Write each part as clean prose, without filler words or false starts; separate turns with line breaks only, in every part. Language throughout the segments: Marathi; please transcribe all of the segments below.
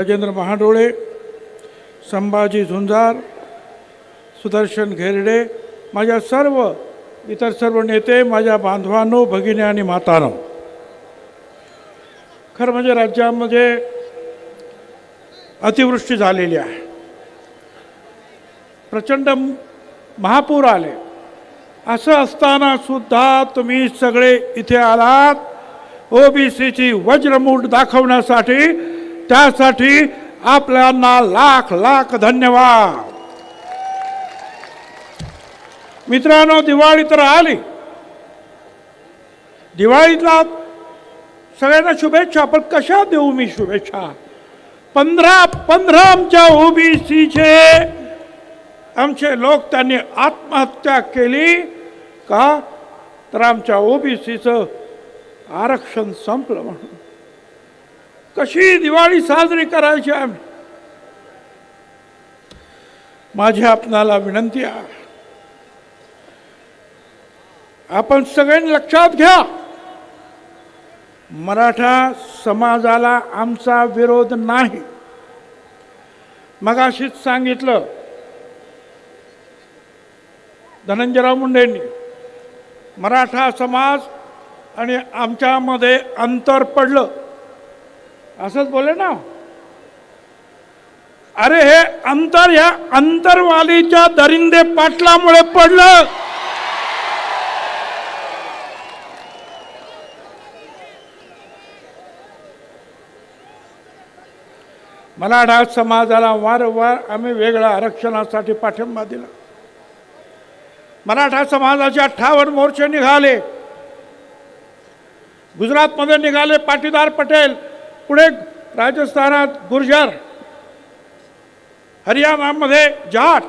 राजेंद्र महाडोळे, संभाजी झुंजार, सुदर्शन घेरडे, माझ्या इतर सर्व नेते, माझ्या बांधवांनो, भगिनी आणि मातांनो, खरं म्हणजे राज्यामध्ये अतिवृष्टी झालेली आहे. प्रचंड महापूर आले. असं असताना सुद्धा तुम्ही सगळे इथे आलात ओबीसीची वज्रमूठ दाखवण्यासाठी. त्यासाठी आपल्याला लाख लाख धन्यवाद. मित्रांनो, दिवाळी तर आली. दिवाळीतला सगळ्यांना शुभेच्छा. पण कशा देऊ मी शुभेच्छा? 15 आमच्या ओबीसीचे आमचे लोक त्यांनी आत्महत्या केली का? तर आमच्या ओबीसीचं आरक्षण संपलं म्हणून. कशी दिवाळी साजरी करायची आम्ही? माझी आपणाला विनंती आहे, आपण सगळ्यांनी लक्षात घ्या, मराठा समाजाला आमचा विरोध नाही. मगाशीच सांगितलं धनंजयराव मुंडेंनी, मराठा समाज आणि आमच्यामध्ये अंतर पडलं असंच बोले ना. अरे हे अंतर ह्या अंतरवालीच्या दरिंदे पाटलामुळे पडलं. मराठा समाजाला वारंवार आम्ही वेगळ्या आरक्षणासाठी पाठिंबा दिला. मराठा समाजाचे 58 मोर्चे निघाले. गुजरातमध्ये निघाले पाटीदार पटेल, पुढे राजस्थानात गुर्जर, हरियाणामध्ये जाट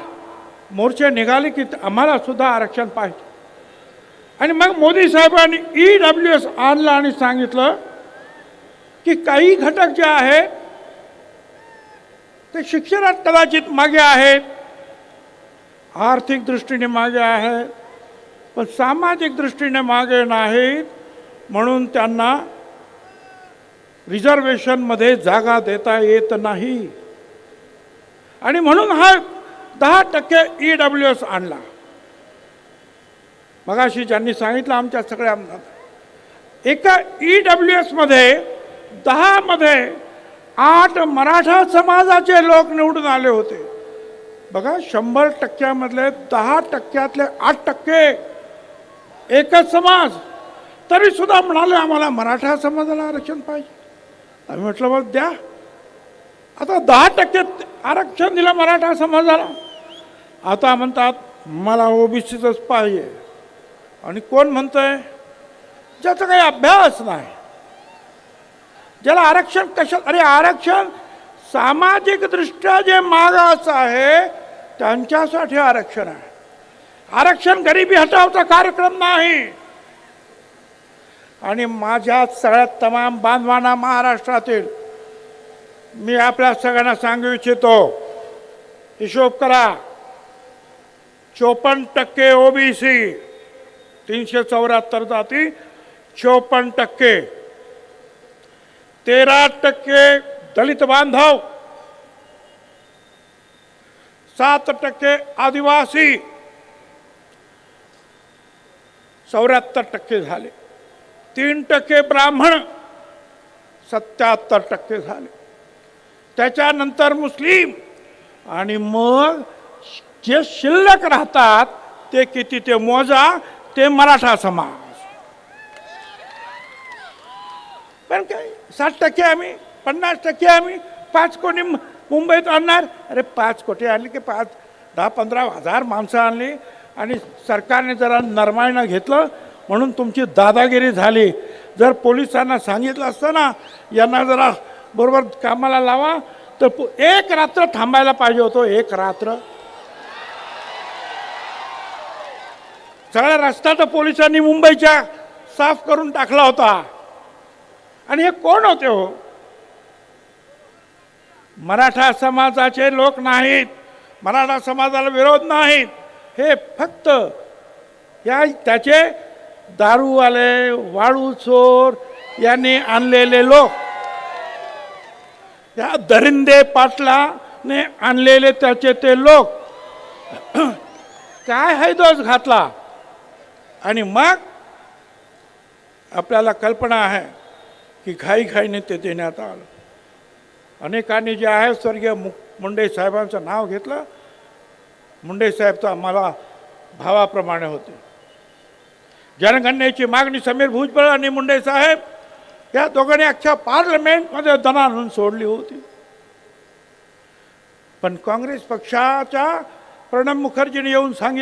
मोर्चे निघाले की आम्हाला सुद्धा आरक्षण पाहिजे. आणि मग मोदी साहेबांनी EWS आणलं आणि सांगितलं की काही घटक जे आहेत ते शिक्षणात कदाचित मागे आहेत, आर्थिक दृष्टीने मागे आहेत, पण सामाजिक दृष्टीने मागे नाहीत, म्हणून त्यांना रिझर्वेशनमध्ये जागा देता येत नाही. आणि म्हणून हा 10% EWS आणला. मगाशी ज्यांनी सांगितलं आमच्या सगळ्या एका EWS मध्ये 10 मध्ये 8 मराठा समाजाचे लोक निवडून आले होते. बघा, 100% मधले 10%तले 8% एकच समाज. तरी सुद्धा म्हणाले आम्हाला मराठा समाजाला आरक्षण पाहिजे. आम्ही म्हटलं मग द्या. आता 10% आरक्षण दिलं मराठा समाजाला. आता म्हणतात मला ओबीसीचंच पाहिजे. आणि कोण म्हणतंय? ज्याचा काही अभ्यास नाही, ज्याला आरक्षण कशात? अरे आरक्षण सामाजिक दृष्ट्या जे मागास आहे त्यांच्यासाठी आरक्षण आहे. आरक्षण गरिबी हटावचा कार्यक्रम नाही. आणि माझ्या सगळ्यात तमाम बांधवांना महाराष्ट्रातील मी आपल्या सगळ्यांना सांगू इच्छितो, हिशोब करा. 54% ओबीसी, 374 जाती, 54%, 13% दलित बांधव, 7% आदिवासी, 74% झाले. 3% ब्राह्मण, 77% झाले. त्याच्यानंतर मुस्लिम, आणि मग जे शिल्लक राहतात ते किती ते मोजा, ते मराठा समाज. पण काय 60% आम्ही, 50% आम्ही, 5 कोटी मुंबईत आणणार. अरे 5 कोटी आणले की 10-15 हजार माणसं आणली आणि सरकारने जरा नरमाईनं घेतलं म्हणून तुमची दादागिरी झाली. जर पोलिसांना सांगितलं असतं ना यांना जरा बरोबर कामाला लावा, तर 1 रात्र थांबायला पाहिजे होतं. 1 रात्र. सगळा रस्ता तर पोलिसांनी मुंबईच्या साफ करून टाकला होता. आणि हे कोण होते हो? मराठा समाजाचे लोक नाहीत, मराठा समाजाला विरोध नाहीत. हे फक्त त्याचे दारूवाले, वाळू चोर यांनी आणलेले लोक. या दरिंदे पाटलाने आणलेले त्याचे ते लोक काय हैदोस घातला आणि मग आपल्याला कल्पना आहे की घाईघाईने ते देण्यात आलं. अनेकांनी जे आहे स्वर्गीय मुंडे साहेबांचं नाव घेतलं. मुंडे साहेब तर आम्हाला भावाप्रमाणे होते. जनगणनेची मागणी समीर भुजबळ आणि मुंडे साहेब या दोघांनी अख्ख्या पार्लमेंटमध्ये दणाणून सोडली होती. पण काँग्रेस पक्षाच्या प्रणब मुखर्जीने येऊन सांगितलं